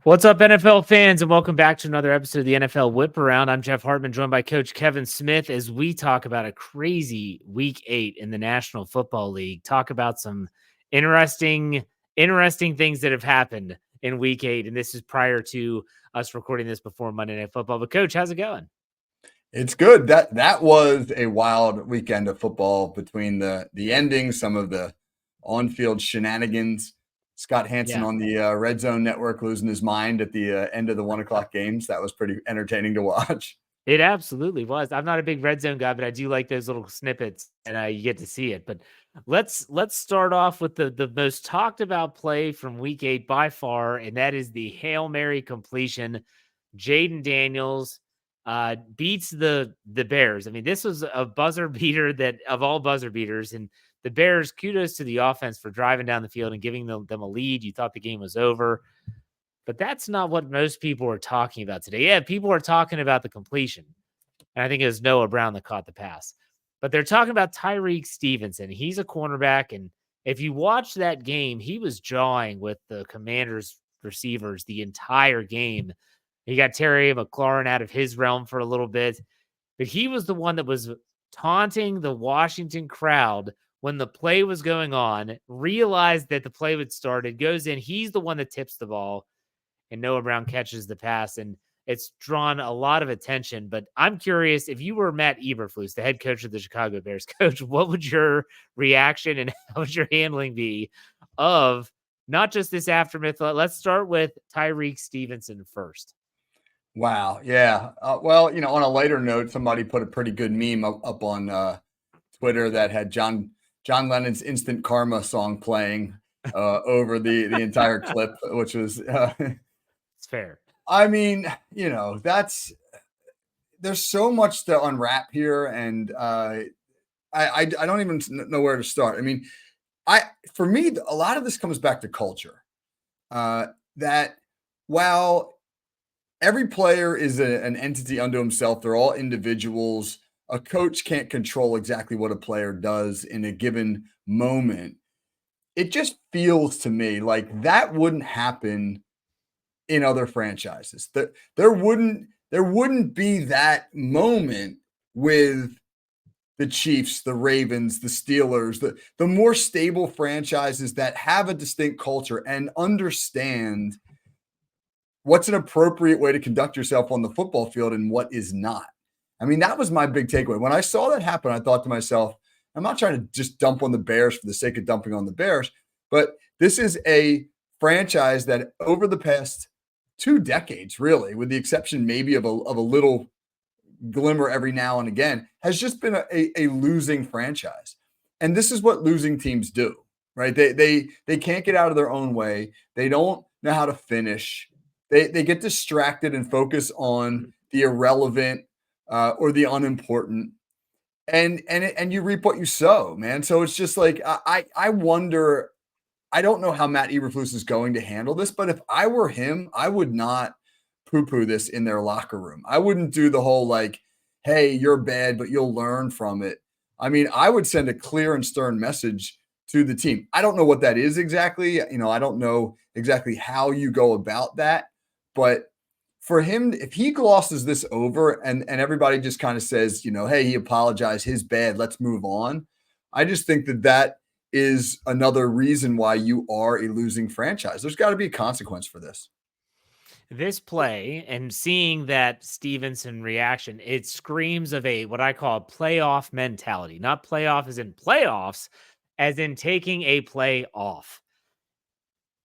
What's up, NFL fans, and welcome back to another episode of the NFL Whip Around. I'm Jeff Hartman, joined by Coach Kevin Smith, as we talk about a crazy Week 8 in the National Football League. Talk about some interesting things that have happened in Week 8, and this is prior to us recording this before Monday Night Football. But Coach, how's it going? It's good. That was a wild weekend of football between the endings, some of the on-field shenanigans. Scott Hansen Yeah. on the Red Zone Network losing his mind at the end of the 1 o'clock games. That was pretty entertaining to watch. It absolutely was. I'm not a big red zone guy, but I do like those little snippets, and you get to see it. But let's start off with the most talked about play from Week 8 by far, and that is the Hail Mary completion. Jaden Daniels beats the Bears. I mean, this was a buzzer beater that of all buzzer beaters, and the Bears, kudos to the offense for driving down the field and giving them a lead. You thought the game was over. But that's not what most people are talking about today. Yeah, people are talking about the completion. And I think it was Noah Brown that caught the pass. But they're talking about Tyreek Stevenson. He's a cornerback. And if you watch that game, he was jawing with the Commanders receivers the entire game. He got Terry McLaurin out of his realm for a little bit. But he was the one that was taunting the Washington crowd when the play was going on, realized that the play would started, goes in. He's the one that tips the ball, and Noah Brown catches the pass, and it's drawn a lot of attention. But I'm curious, if you were Matt Eberflus, the head coach of the Chicago Bears, Coach, what would your reaction and how would your handling be of not just this aftermath? Let's start with Tyreek Stevenson first. Wow. Yeah. Well, on a lighter note, somebody put a pretty good meme up on Twitter that had John Lennon's "Instant Karma" song playing over the entire clip, which was It's fair. I mean, there's so much to unwrap here, and I don't even know where to start. I mean, for me, a lot of this comes back to culture. That while every player is an entity unto himself, they're all individuals. A coach can't control exactly what a player does in a given moment. It just feels to me like that wouldn't happen in other franchises. There wouldn't be that moment with the Chiefs, the Ravens, the Steelers, the more stable franchises that have a distinct culture and understand what's an appropriate way to conduct yourself on the football field and what is not. I mean, that was my big takeaway. When I saw that happen, I thought to myself, I'm not trying to just dump on the Bears for the sake of dumping on the Bears, but this is a franchise that over the past 2 decades, really, with the exception maybe of a little glimmer every now and again, has just been a losing franchise. And this is what losing teams do, right? They can't get out of their own way. They don't know how to finish. They get distracted and focus on the irrelevant or the unimportant, and you reap what you sow, man. So it's just like I wonder. I don't know how Matt Eberflus is going to handle this, but if I were him, I would not poo-poo this in their locker room. I wouldn't do the whole like, "Hey, you're bad, but you'll learn from it." I mean, I would send a clear and stern message to the team. I don't know what that is exactly. I don't know exactly how you go about that. But for him, if he glosses this over and everybody just kind of says, hey, he apologized, his bad, let's move on. I just think that is another reason why you are a losing franchise. There's got to be a consequence for this. This play and seeing that Stevenson reaction, it screams of a what I call a playoff mentality. Not playoff as in playoffs, as in taking a play off.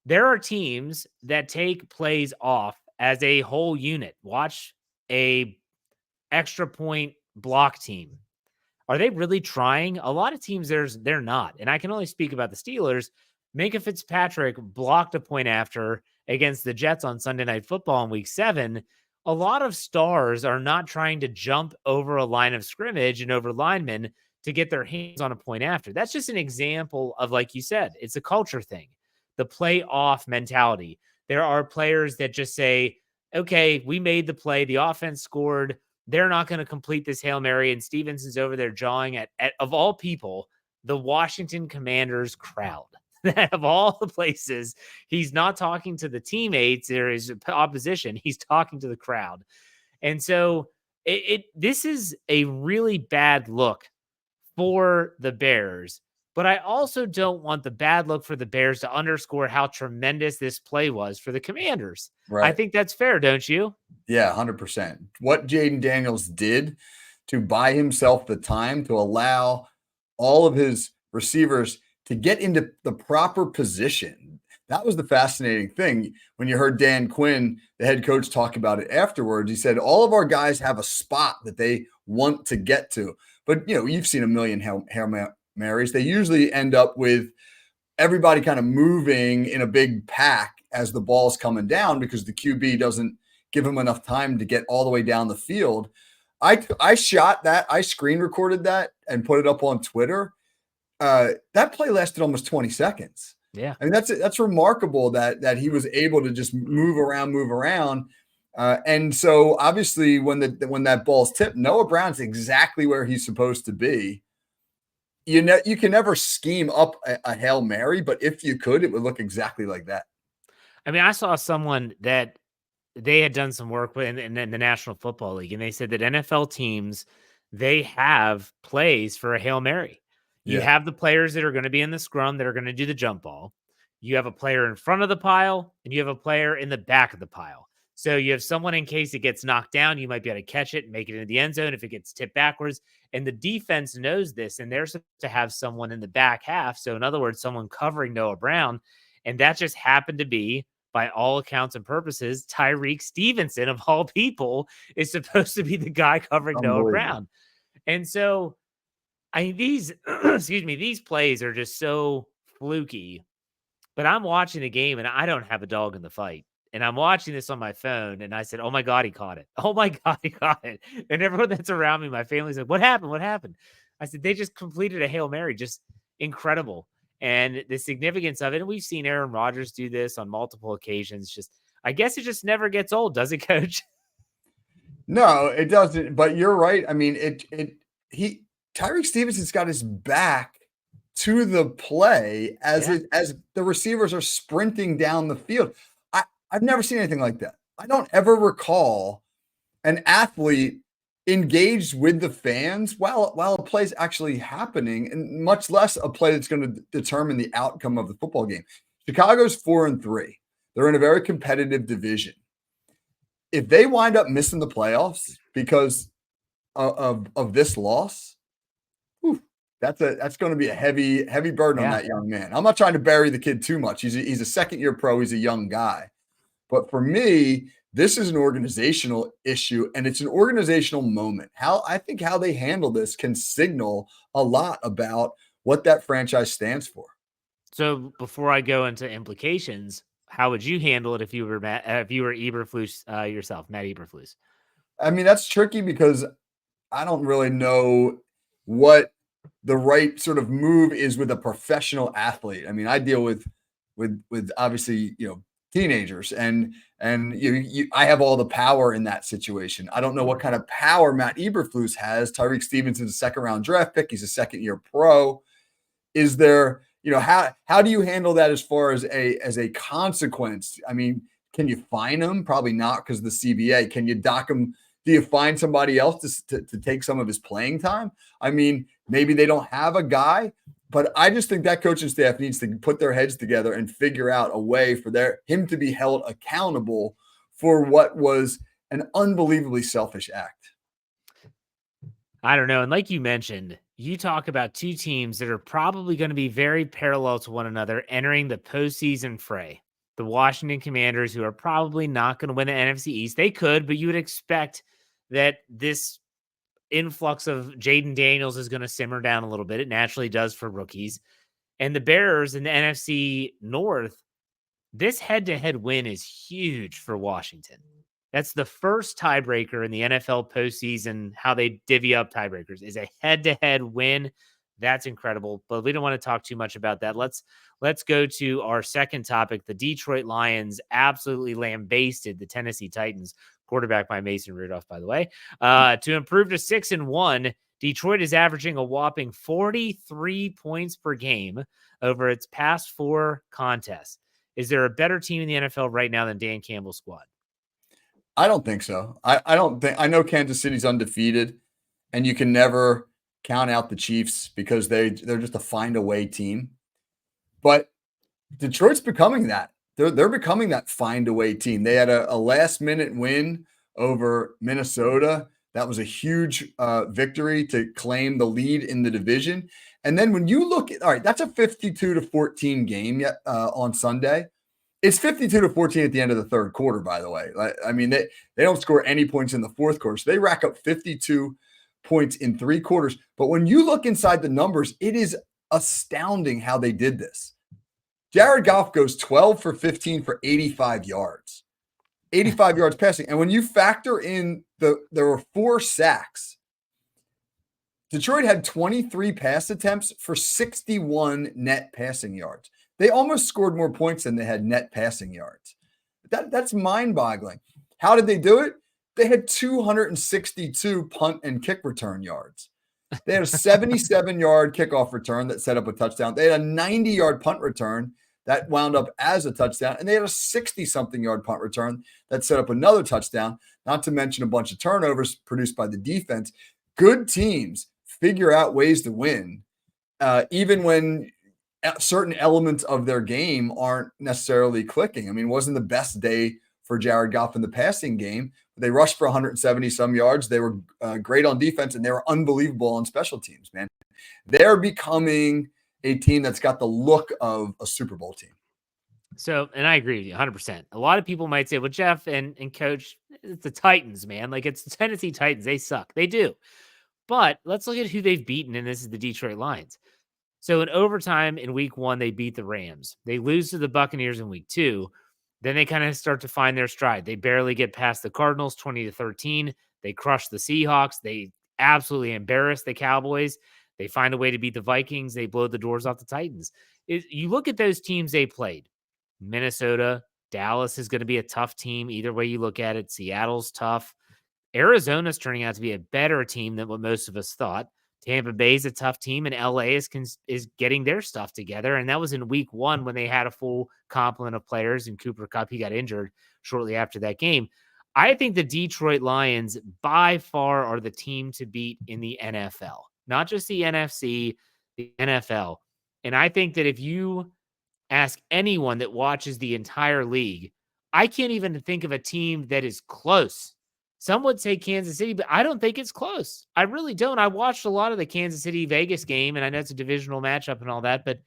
There are teams that take plays off as a whole unit. Watch a extra point block team. Are they really trying? A lot of teams they're not. And I can only speak about the Steelers. Minka Fitzpatrick blocked a point after against the Jets on Sunday Night Football in week 7. A lot of stars are not trying to jump over a line of scrimmage and over linemen to get their hands on a point after. That's just an example of, like you said, it's a culture thing, the playoff mentality. There are players that just say, okay, we made the play, the offense scored, they're not going to complete this Hail Mary, and Stevenson's over there jawing at of all people, the Washington Commanders crowd. that of all the places, he's not talking to the teammates or his opposition. He's talking to the crowd. And so this is a really bad look for the Bears. But I also don't want the bad look for the Bears to underscore how tremendous this play was for the Commanders. I Right. think that's fair, don't you? Yeah, 100%. What Jaden Daniels did to buy himself the time to allow all of his receivers to get into the proper position. That was the fascinating thing. When you heard Dan Quinn, the head coach, talk about it afterwards, he said, all of our guys have a spot that they want to get to. But, you've seen a million Hail Marys. They usually end up with everybody kind of moving in a big pack as the ball's coming down because the QB doesn't give him enough time to get all the way down the field. I shot that. I screen recorded that and put it up on Twitter. That play lasted almost 20 seconds. Yeah. I mean, that's remarkable that he was able to just move around. And so obviously when that ball's tipped, Noah Brown's exactly where he's supposed to be. You can never scheme up a Hail Mary, but if you could, it would look exactly like that. I mean, I saw someone that they had done some work with in the National Football League, and they said that NFL teams, they have plays for a Hail Mary. You Yeah. have the players that are going to be in the scrum that are going to do the jump ball. You have a player in front of the pile, and you have a player in the back of the pile. So you have someone in case it gets knocked down, you might be able to catch it and make it into the end zone if it gets tipped backwards. And the defense knows this, and they're supposed to have someone in the back half. So in other words, someone covering Noah Brown. And that just happened to be, by all accounts and purposes, Tyreek Stevenson, of all people, is supposed to be the guy covering Noah Unbelievable. Brown. And so these excuse me, these plays are just so fluky. But I'm watching the game and I don't have a dog in the fight. And I'm watching this on my phone and I said, "Oh my God, he caught it. Oh my God, he caught it." And everyone that's around me, my family's like, "What happened? What happened?" I said, "They just completed a Hail Mary. Just incredible." And the significance of it. And we've seen Aaron Rodgers do this on multiple occasions. Just, I guess it just never gets old, does it, coach? No, it doesn't. But you're right. I mean, he Tyreek Stevenson's got his back to the play as Yeah. the receivers are sprinting down the field. I've never seen anything like that. I don't ever recall an athlete engaged with the fans while a play is actually happening, and much less a play that's going to determine the outcome of the football game. Chicago's 4-3. They're in a very competitive division. If they wind up missing the playoffs because of this loss, whew, that's going to be a heavy burden on Yeah. that young man. I'm not trying to bury the kid too much. He's a second year pro. He's a young guy, but for me, this is an organizational issue and it's an organizational moment. I think how they handle this can signal a lot about what that franchise stands for. So before I go into implications, how would you handle it if you were Eberflus yourself, Matt Eberflus? I mean, that's tricky because I don't really know what the right sort of move is with a professional athlete. I mean, I deal with obviously, teenagers and I have all the power in that situation. I don't know what kind of power Matt Eberflus has. Tyreek Stevenson's a second round draft pick. He's a second year pro. Is there, how do you handle that as far as a consequence? I mean, can you fine him? Probably not because of the CBA. Can you dock him? Do you find somebody else to take some of his playing time? I mean, maybe they don't have a guy, but I just think that coaching staff needs to put their heads together and figure out a way for him to be held accountable for what was an unbelievably selfish act. I don't know. And like you mentioned, you talk about two teams that are probably going to be very parallel to one another entering the postseason fray. The Washington Commanders, who are probably not going to win the NFC East. They could, but you would expect that this influx of Jaden Daniels is going to simmer down a little bit. It naturally does for rookies. And the Bears in the NFC North, this head-to-head win is huge for Washington. That's the first tiebreaker in the NFL postseason. How they divvy up tiebreakers is a head-to-head win. That's incredible. But we don't want to talk too much about that. Let's go to our second topic. The Detroit Lions absolutely lambasted the Tennessee Titans, quarterback by Mason Rudolph, by the way, to improve to 6-1. Detroit is averaging a whopping 43 points per game over its past 4 contests. Is there a better team in the NFL right now than Dan Campbell's squad? I don't think so. I don't think I know Kansas City's undefeated, and you can never count out the Chiefs because they're just a find a way team. But Detroit's becoming that. They're becoming that find a way team. They had a last minute win over Minnesota. That was a huge victory to claim the lead in the division. And then when you look at, all right, that's a 52-14 game on Sunday. It's 52-14 at the end of the third quarter, by the way. I mean, they don't score any points in the fourth quarter. So they rack up 52 points in 3 quarters. But when you look inside the numbers, it is astounding how they did this. Jared Goff goes 12 for 15 for 85 yards. 85 yards passing. And when you factor in there were 4 sacks, Detroit had 23 pass attempts for 61 net passing yards. They almost scored more points than they had net passing yards. That's mind-boggling. How did they do it? They had 262 punt and kick return yards. They had a 77-yard kickoff return that set up a touchdown. They had a 90-yard punt return that wound up as a touchdown. And they had a 60-something yard punt return that set up another touchdown, not to mention a bunch of turnovers produced by the defense. Good teams figure out ways to win, even when certain elements of their game aren't necessarily clicking. I mean, it wasn't the best day for Jared Goff in the passing game. They rushed for 170-some yards. They were great on defense, and they were unbelievable on special teams, man. They're becoming a team that's got the look of a Super Bowl team. So, and I agree with you 100%. A lot of people might say, well, Jeff and Coach, it's the Titans, man. Like, it's the Tennessee Titans. They suck. They do. But let's look at who they've beaten, and this is the Detroit Lions. So in overtime in week 1, they beat the Rams. They lose to the Buccaneers in week 2. Then they kind of start to find their stride. They barely get past the Cardinals 20-13. They crush the Seahawks. They absolutely embarrass the Cowboys. They find a way to beat the Vikings. They blow the doors off the Titans. You look at those teams they played. Minnesota, Dallas is going to be a tough team. Either way you look at it, Seattle's tough. Arizona's turning out to be a better team than what most of us thought. Tampa Bay's a tough team, and LA is getting their stuff together. And that was in week 1 when they had a full complement of players, and Cooper Kupp, he got injured shortly after that game. I think the Detroit Lions by far are the team to beat in the NFL, not just the NFC, the NFL. And I think that if you ask anyone that watches the entire league, I can't even think of a team that is close. Some would say Kansas City, but I don't think it's close. I really don't. I watched a lot of the Kansas City Vegas game, and I know it's a divisional matchup and all that, but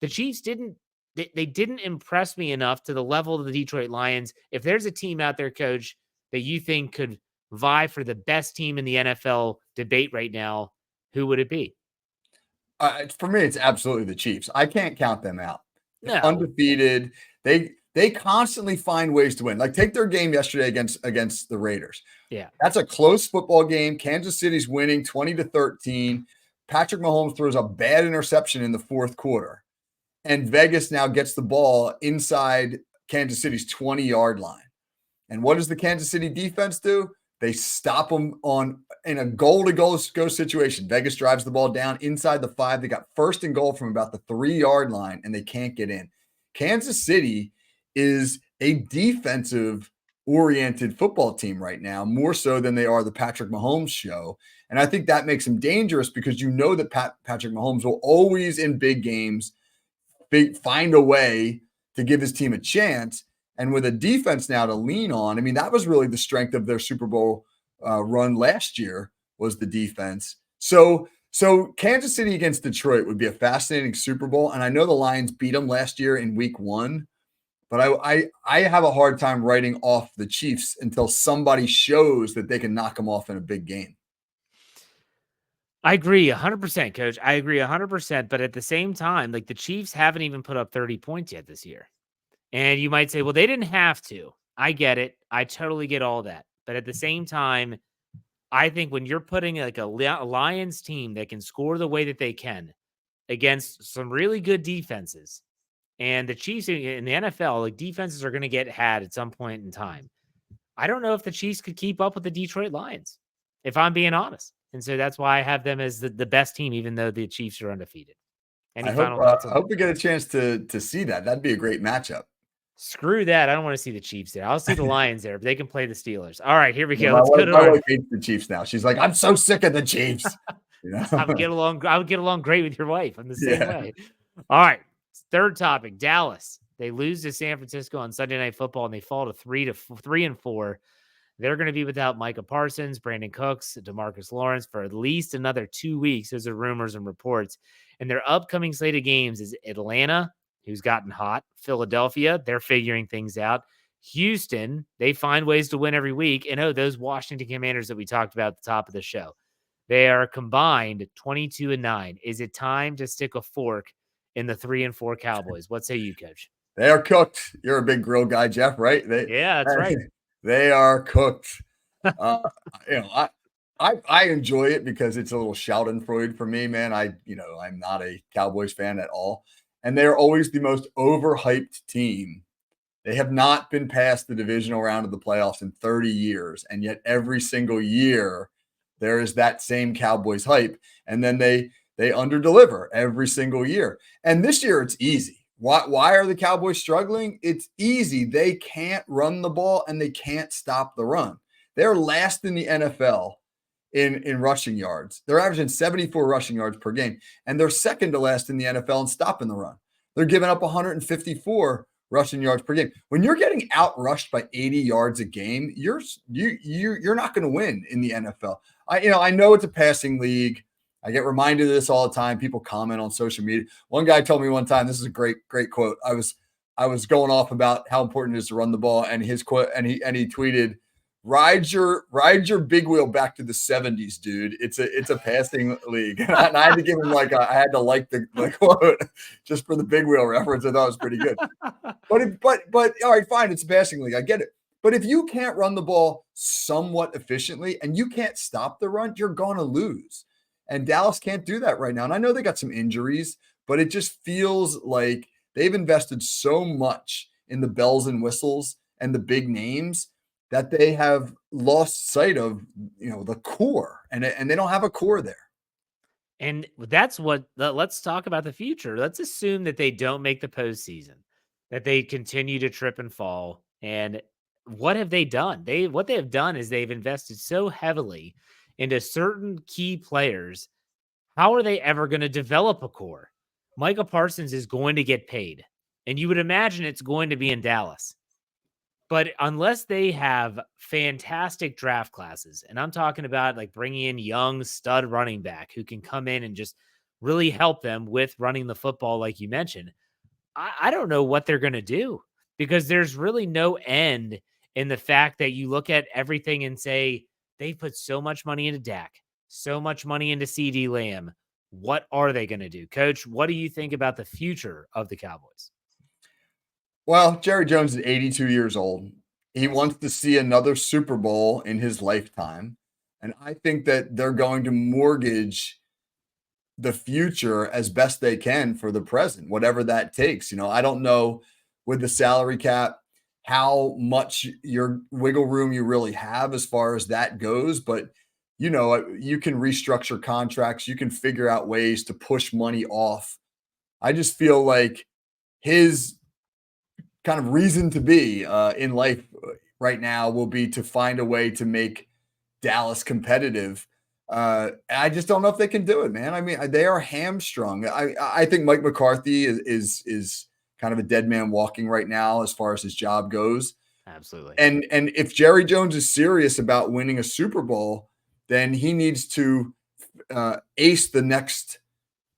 the Chiefs they didn't impress me enough to the level of the Detroit Lions. If there's a team out there, Coach, that you think could vie for the best team in the NFL debate right now, who would it be? For me, it's absolutely the Chiefs. I can't count them out. No. Undefeated. They constantly find ways to win. Like, take their game yesterday against the Raiders. Yeah. That's a close football game. Kansas City's winning 20-13. Patrick Mahomes throws a bad interception in the fourth quarter. And Vegas now gets the ball inside Kansas City's 20-yard line. And what does the Kansas City defense do? They stop them in a goal-to-go situation. Vegas drives the ball down inside the 5. They got first and goal from about the 3-yard line, and they can't get in. Kansas City is a defensive-oriented football team right now, more so than they are the Patrick Mahomes show. And I think that makes them dangerous because you know that Patrick Mahomes will always, in big games, find a way to give his team a chance. And with a defense now to lean on, I mean, that was really the strength of their Super Bowl run last year was the defense. So Kansas City against Detroit would be a fascinating Super Bowl. And I know the Lions beat them last year in week 1, but I have a hard time writing off the Chiefs until somebody shows that they can knock them off in a big game. I agree 100%, Coach. I agree 100%. But at the same time, like, the Chiefs haven't even put up 30 points yet this year. And you might say, well, they didn't have to. I get it. I totally get all that. But at the same time, I think when you're putting like a Lions team that can score the way that they can against some really good defenses, and the Chiefs in the NFL, like, defenses are going to get had at some point in time. I don't know if the Chiefs could keep up with the Detroit Lions, if I'm being honest. And so that's why I have them as the best team, even though the Chiefs are undefeated. Any I hope final thoughts on that? we get a chance to see that. That'd be a great matchup. Screw that. I don't want to see the Chiefs there. I'll see the Lions there, but they can play the Steelers. All right, here we Yeah, go. Let's go to our my wife hates the Chiefs now. She's like, "I'm so sick of the Chiefs." You I would know? get along great with your wife. I'm the same Yeah. way. All right. Third topic, Dallas. They lose to San Francisco on Sunday Night Football and they fall to 3-4. They're going to be without Micah Parsons, Brandon Cooks, DeMarcus Lawrence for at least another 2 weeks. Those are rumors and reports. And their upcoming slate of games is Atlanta, who's gotten hot, Philadelphia, they're figuring things out. Houston, they find ways to win every week. And those Washington Commanders that we talked about at the top of the show. They are combined 22-9. Is it time to stick a fork in the 3-4 Cowboys? What say you, Coach? They are cooked. You're a big grill guy, Jeff, right? Yeah, that's right. They are cooked. Uh, you know, I enjoy it because it's a little Schadenfreude for me, man. I'm not a Cowboys fan at all, and they're always the most overhyped team. They have not been past the divisional round of the playoffs in 30 years, and yet every single year there is that same Cowboys hype, and then they underdeliver every single year. And this year it's easy. Why are the Cowboys struggling? It's easy. They can't run the ball and they can't stop the run. They're last in the NFL in rushing yards. They're averaging 74 rushing yards per game, and they're second to last in the NFL in stopping the run. They're giving up 154 rushing yards per game. When you're getting outrushed by 80 yards a game, you're not going to win in the NFL. I know it's a passing league. I get reminded of this all the time. People comment on social media. One guy told me one time, this is a great quote. I was going off about how important it is to run the ball, and his quote, and he tweeted, ride your big wheel back to the 70s, dude. It's a passing league. And I had to give him I had to like the quote just for the big wheel reference. I thought it was pretty good. But all right, fine, it's a passing league. I get it. But if you can't run the ball somewhat efficiently and you can't stop the run, you're going to lose. And Dallas can't do that right now. And I know they got some injuries, but it just feels like they've invested so much in the bells and whistles and the big names that they have lost sight of, the core, and they don't have a core there. And that's let's talk about the future. Let's assume that they don't make the postseason, that they continue to trip and fall. And what have they done? What they have done is they've invested so heavily into certain key players. How are they ever going to develop a core? Micah Parsons is going to get paid, and you would imagine it's going to be in Dallas. But unless they have fantastic draft classes, and I'm talking about bringing in young stud running back who can come in and just really help them with running the football, like you mentioned, I don't know what they're going to do, because there's really no end in the fact that you look at everything and say, they put so much money into Dak, so much money into CD Lamb. What are they going to do? Coach, what do you think about the future of the Cowboys? Well, Jerry Jones is 82 years old. He wants to see another Super Bowl in his lifetime. And I think that they're going to mortgage the future as best they can for the present, whatever that takes. I don't know with the salary cap how much your wiggle room you really have as far as that goes, but you can restructure contracts, you can figure out ways to push money off. I just feel like his kind of reason to be in life right now will be to find a way to make Dallas competitive. I just don't know if they can do it, man. I mean, they are hamstrung. I think Mike McCarthy is kind of a dead man walking right now as far as his job goes. Absolutely. And if Jerry Jones is serious about winning a Super Bowl, then he needs to ace the next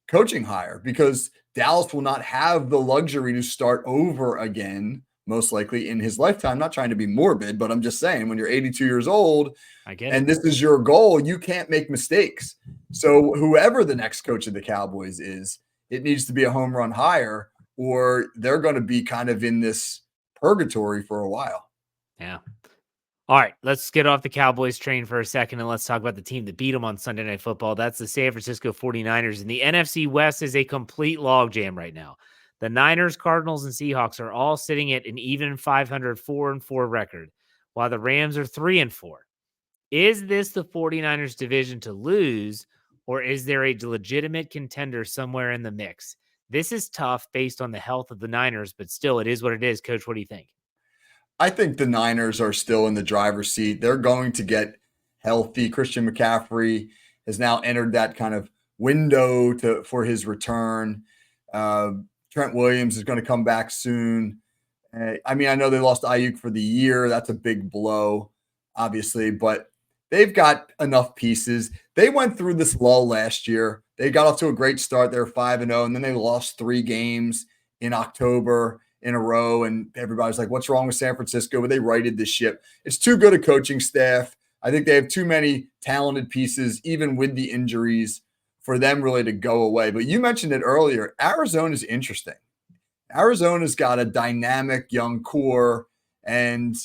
coaching hire, because Dallas will not have the luxury to start over again, most likely in his lifetime. I'm not trying to be morbid, but I'm just saying, when you're 82 years old and this is your goal, you can't make mistakes. So whoever the next coach of the Cowboys is, it needs to be a home run hire, or they're going to be kind of in this purgatory for a while. Yeah. All right, let's get off the Cowboys train for a second and let's talk about the team that beat them on Sunday Night Football. That's the San Francisco 49ers. And the NFC West is a complete logjam right now. The Niners, Cardinals, and Seahawks are all sitting at an even 500, 4-4 record, while the Rams are 3-4. Is this the 49ers division to lose, or is there a legitimate contender somewhere in the mix? This is tough based on the health of the Niners, but still, it is what it is. Coach, what do you think? I think the Niners are still in the driver's seat. They're going to get healthy. Christian McCaffrey has now entered that kind of window for his return. Uh, Trent Williams is going to come back soon. I mean, I know they lost Ayuk for the year. That's a big blow, obviously, but they've got enough pieces. They went through this lull last year. They got off to a great start. They're 5-0, and then they lost 3 games in October in a row. And everybody's like, what's wrong with San Francisco? But they righted the ship. It's too good a coaching staff. I think they have too many talented pieces, even with the injuries, for them really to go away. But you mentioned it earlier. Arizona is interesting. Arizona's got a dynamic young core, and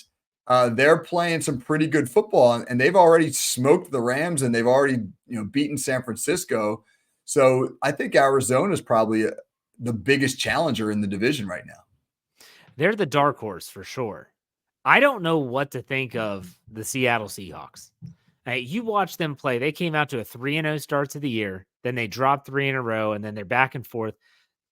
they're playing some pretty good football, and they've already smoked the Rams, and they've already beaten San Francisco. So I think Arizona is probably the biggest challenger in the division right now. They're the dark horse for sure. I don't know what to think of the Seattle Seahawks. You watch them play. They came out to a 3-0 start to the year. Then they dropped 3 in a row, and then they're back and forth.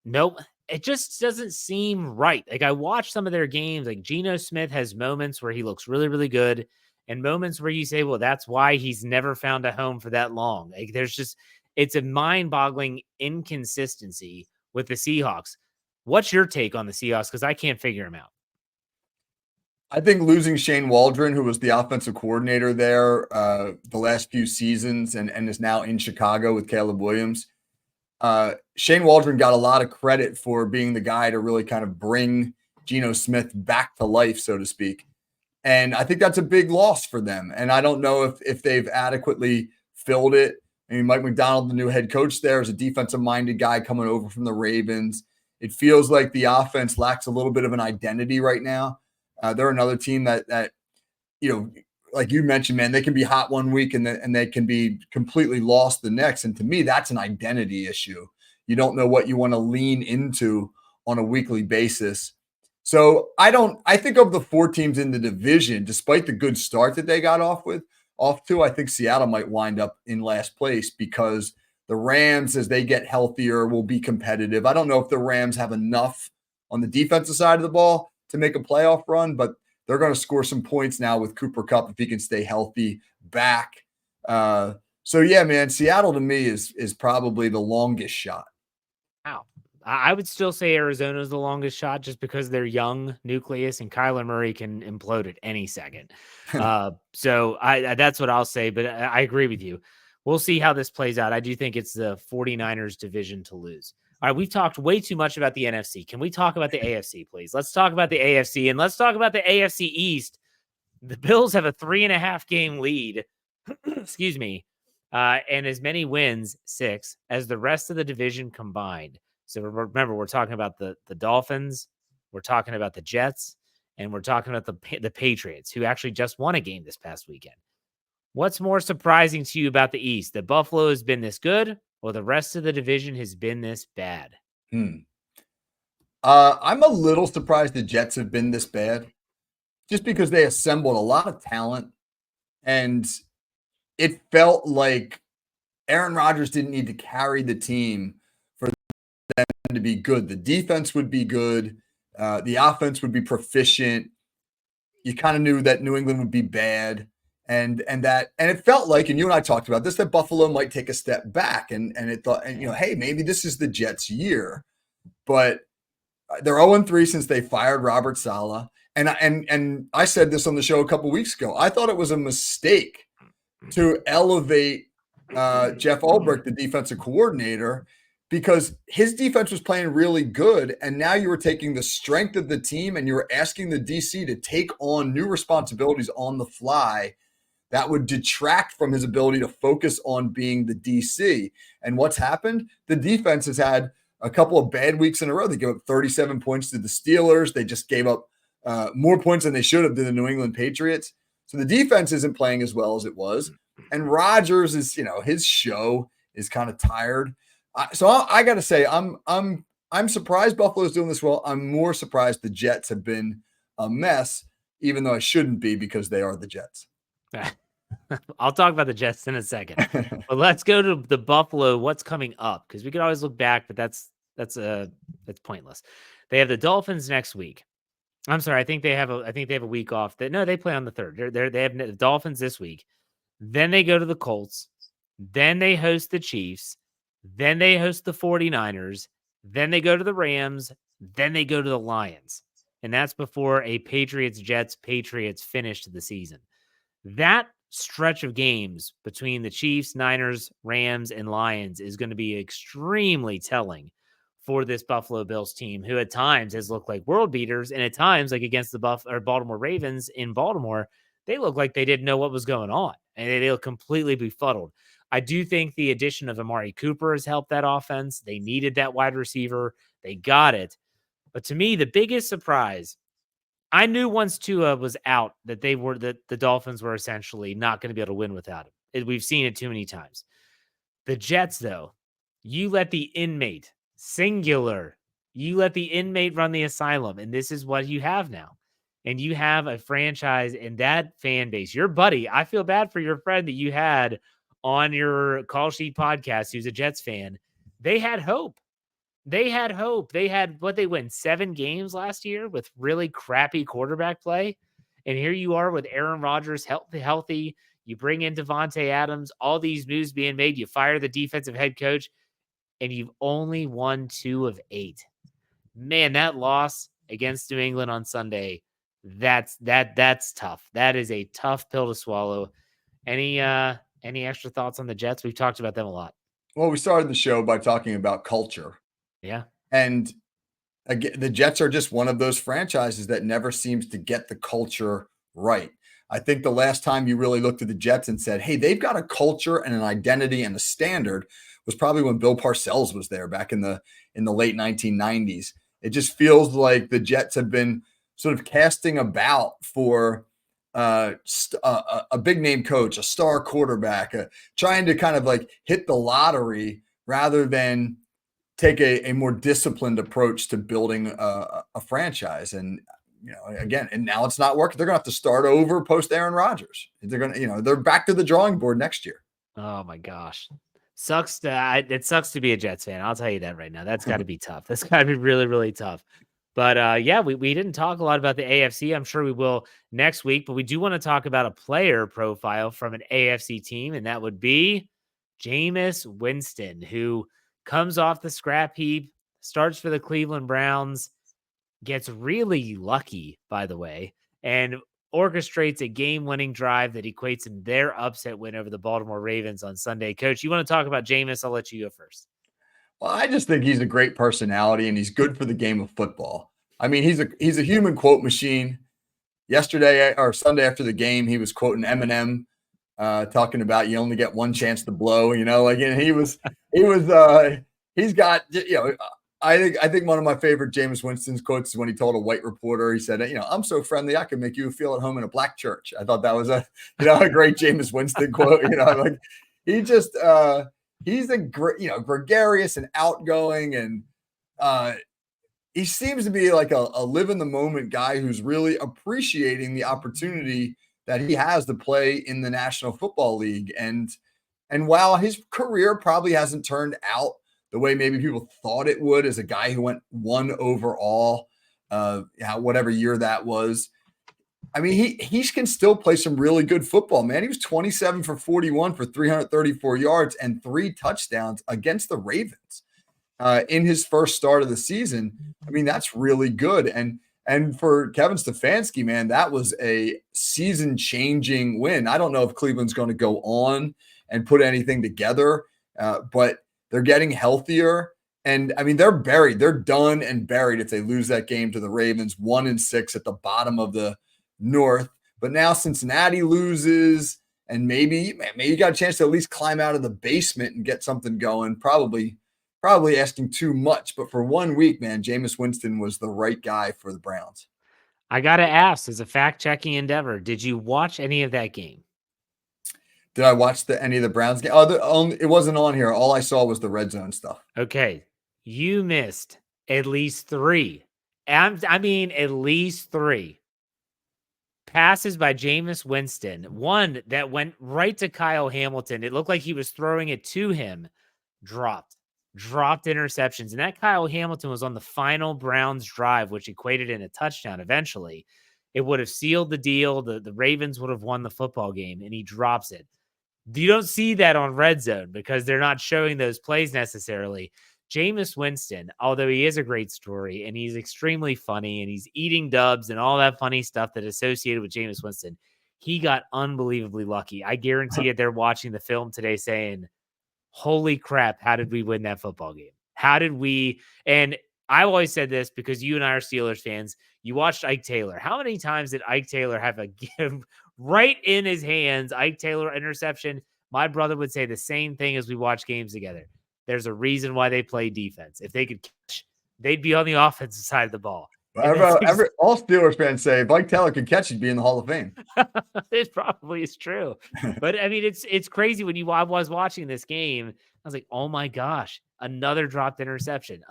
Nope. It just doesn't seem right. Like, I watch some of their games. Like, Geno Smith has moments where he looks really, really good, and moments where you say, well, that's why he's never found a home for that long. Like, it's a mind-boggling inconsistency with the Seahawks. What's your take on the Seahawks? Because I can't figure them out. I think losing Shane Waldron, who was the offensive coordinator there the last few seasons and is now in Chicago with Caleb Williams, Shane Waldron got a lot of credit for being the guy to really kind of bring Geno Smith back to life, so to speak. And I think that's a big loss for them. And I don't know if they've adequately filled it. I mean, Mike McDonald, the new head coach there, is a defensive-minded guy coming over from the Ravens. It feels like the offense lacks a little bit of an identity right now. They're another team that like you mentioned, man, they can be hot one week and they can be completely lost the next. And to me, that's an identity issue. You don't know what you want to lean into on a weekly basis. So I think of the 4 teams in the division, despite the good start that they got off to, I think Seattle might wind up in last place because the Rams, as they get healthier, will be competitive. I don't know if the Rams have enough on the defensive side of the ball to make a playoff run, but they're going to score some points now with Cooper Kupp if he can stay healthy back. So yeah, man, Seattle to me is probably the longest shot. Wow. I would still say Arizona is the longest shot just because they're young nucleus and Kyler Murray can implode at any second. So that's what I'll say, but I agree with you. We'll see how this plays out. I do think it's the 49ers division to lose. All right, we've talked way too much about the NFC. Can we talk about the AFC, please? Let's talk about the AFC, and let's talk about the AFC East. The Bills have a 3.5 game lead, excuse me, and as many wins, 6, as the rest of the division combined. So remember, we're talking about the Dolphins, we're talking about the Jets, and we're talking about the Patriots, who actually just won a game this past weekend. What's more surprising to you about the East? That Buffalo has been this good, or the rest of the division has been this bad? I'm a little surprised the Jets have been this bad, just because they assembled a lot of talent, and it felt like Aaron Rodgers didn't need to carry the team for them to be good. The defense would be good. The offense would be proficient. You kind of knew that New England would be bad. And it felt like, and you and I talked about this, that Buffalo might take a step back and hey, maybe this is the Jets' year. But they're 0-3 since they fired Robert Saleh. And I said this on the show a couple weeks ago. I thought it was a mistake to elevate Jeff Ulbrich, the defensive coordinator, because his defense was playing really good. And now you were taking the strength of the team and you were asking the DC to take on new responsibilities on the fly that would detract from his ability to focus on being the DC. And what's happened? The defense has had a couple of bad weeks in a row. They gave up 37 points to the Steelers. They just gave up more points than they should have to the New England Patriots. So the defense isn't playing as well as it was. And Rodgers is, his show is kind of tired. So I got to say, I'm surprised Buffalo's doing this well. I'm more surprised the Jets have been a mess, even though I shouldn't be because they are the Jets. I'll talk about the Jets in a second. But let's go to the Buffalo, what's coming up, because we could always look back, but that's pointless. They have the Dolphins next week. I'm sorry, I think they have a week off. No, they play on the 3rd. They have the Dolphins this week. Then they go to the Colts. Then they host the Chiefs. Then they host the 49ers. Then they go to the Rams. Then they go to the Lions. And that's before a Patriots finish to the season. That stretch of games between the Chiefs, Niners, Rams, and Lions is going to be extremely telling for this Buffalo Bills team, who at times has looked like world beaters, and at times, like against the Baltimore Ravens in Baltimore, they look like they didn't know what was going on, and they'll completely befuddled. I do think the addition of Amari Cooper has helped that offense. They needed that wide receiver. They got it. But to me, the biggest surprise, I knew once Tua was out that the Dolphins were essentially not going to be able to win without him. We've seen it too many times. The Jets, though, you let the inmate, singular, you let the inmate run the asylum, and this is what you have now. And you have a franchise and that fan base. Your buddy, I feel bad for your friend that you had on your Call Sheet podcast, who's a Jets fan. They had hope. They had hope. They had what they win 7 games last year with really crappy quarterback play. And here you are with Aaron Rodgers healthy. You bring in Devontae Adams, all these moves being made. You fire the defensive head coach, and you've only won 2 of 8. Man, that loss against New England on Sunday, that's tough. That is a tough pill to swallow. Any extra thoughts on the Jets? We've talked about them a lot. Well, we started the show by talking about culture. Yeah. And again, the Jets are just one of those franchises that never seems to get the culture right. I think the last time you really looked at the Jets and said, hey, they've got a culture and an identity and a standard was probably when Bill Parcells was there back in the late 1990s. It just feels like the Jets have been sort of casting about for a big name coach, a star quarterback, trying to kind of like hit the lottery rather than take a more disciplined approach to building a franchise. And, again, and now it's not working. They're going to have to start over post Aaron Rodgers. They're going to, they're back to the drawing board next year. Oh my gosh. It sucks to be a Jets fan. I'll tell you that right now. That's got to be tough. That's got to be really, really tough. But yeah, we didn't talk a lot about the AFC. I'm sure we will next week, but we do want to talk about a player profile from an AFC team, and that would be Jameis Winston, who comes off the scrap heap, starts for the Cleveland Browns, gets really lucky, by the way, and orchestrates a game-winning drive that equates in their upset win over the Baltimore Ravens on Sunday. Coach, you want to talk about Jameis? I'll let you go first. Well, I just think he's a great personality and he's good for the game of football. I mean, he's a human quote machine. Yesterday or Sunday after the game, he was quoting Eminem, talking about you only get one chance to blow. And he's got I think one of my favorite Jameis Winston's quotes is when he told a white reporter, he said, I'm so friendly, I can make you feel at home in a black church. I thought that was a great Jameis Winston quote. Like he just he's a great, gregarious and outgoing, and he seems to be like a live in the moment guy who's really appreciating the opportunity that he has to play in the National Football League. And while his career probably hasn't turned out the way maybe people thought it would, as a guy who went 1 overall, whatever year that was, I mean, he can still play some really good football, man. He was 27 for 41 for 334 yards and 3 touchdowns against the Ravens in his first start of the season. I mean, that's really good. And for Kevin Stefanski, man, that was a season-changing win. I don't know if Cleveland's going to go on and put anything together, but they're getting healthier. And I mean, they're buried. They're done and buried if they lose that game to the Ravens, 1-6 at the bottom of the North. But now Cincinnati loses, and maybe you got a chance to at least climb out of the basement and get something going. Probably asking too much. But for 1 week, man, Jameis Winston was the right guy for the Browns. I got to ask, as a fact-checking endeavor, did you watch any of that game? Did I watch any of the Browns game? It wasn't on here. All I saw was the red zone stuff. Okay. You missed at least 3. I mean, at least 3 passes by Jameis Winston, one that went right to Kyle Hamilton. It looked like he was throwing it to him, dropped interceptions. And that Kyle Hamilton was on the final Browns drive, which equated in a touchdown eventually. It would have sealed the deal. The Ravens would have won the football game, and he drops it. You don't see that on Red Zone because they're not showing those plays necessarily. Jameis Winston, although he is a great story and he's extremely funny and he's eating dubs and all that funny stuff that associated with Jameis Winston, he got unbelievably lucky. I guarantee it. They're watching the film today saying, holy crap, how did we win that football game? How did we? And I've always said this because you and I are Steelers fans. You watched Ike Taylor. How many times did Ike Taylor have a give right in his hands? Ike Taylor interception. My brother would say the same thing as we watch games together. There's a reason why they play defense. If they could catch, they'd be on the offensive side of the ball. All Steelers fans say if Mike Taylor could catch, he'd be in the Hall of Fame. It probably is true. But I mean, it's crazy when I was watching this game. I was like, oh my gosh, another dropped interception.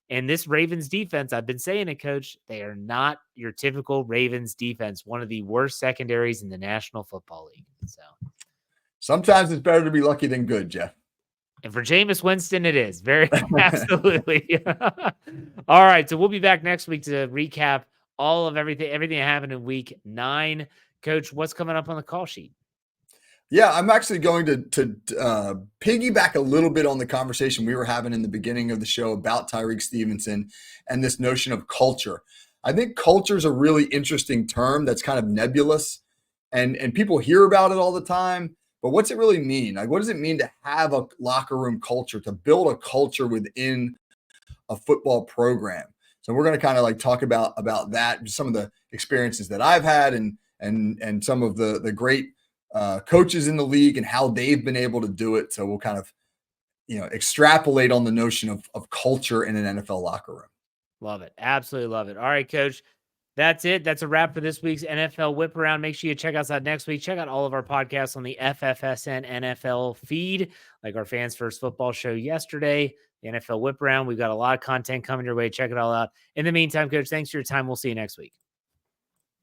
And this Ravens defense, I've been saying it, Coach, they are not your typical Ravens defense, one of the worst secondaries in the National Football League. So sometimes it's better to be lucky than good, Jeff. And for Jameis Winston, it is very absolutely. All right. So we'll be back next week to recap all of everything that happened in week 9. Coach, what's coming up on the call sheet? Yeah, I'm actually going to piggyback a little bit on the conversation we were having in the beginning of the show about Tyreek Stevenson and this notion of culture. I think culture is a really interesting term that's kind of nebulous, and people hear about it all the time. But what's it really mean? Like, what does it mean to have a locker room culture, to build a culture within a football program? So we're going to kind of like talk about that, some of the experiences that I've had, and some of the great coaches in the league and how they've been able to do it. So we'll kind of, extrapolate on the notion of culture in an NFL locker room. Love it. Absolutely love it. All right, Coach. That's it. That's a wrap for this week's NFL Whip Around. Make sure you check us out next week. Check out all of our podcasts on the FFSN NFL feed, like our Fans First Football show yesterday, the NFL Whip Around. We've got a lot of content coming your way. Check it all out. In the meantime, Coach, thanks for your time. We'll see you next week.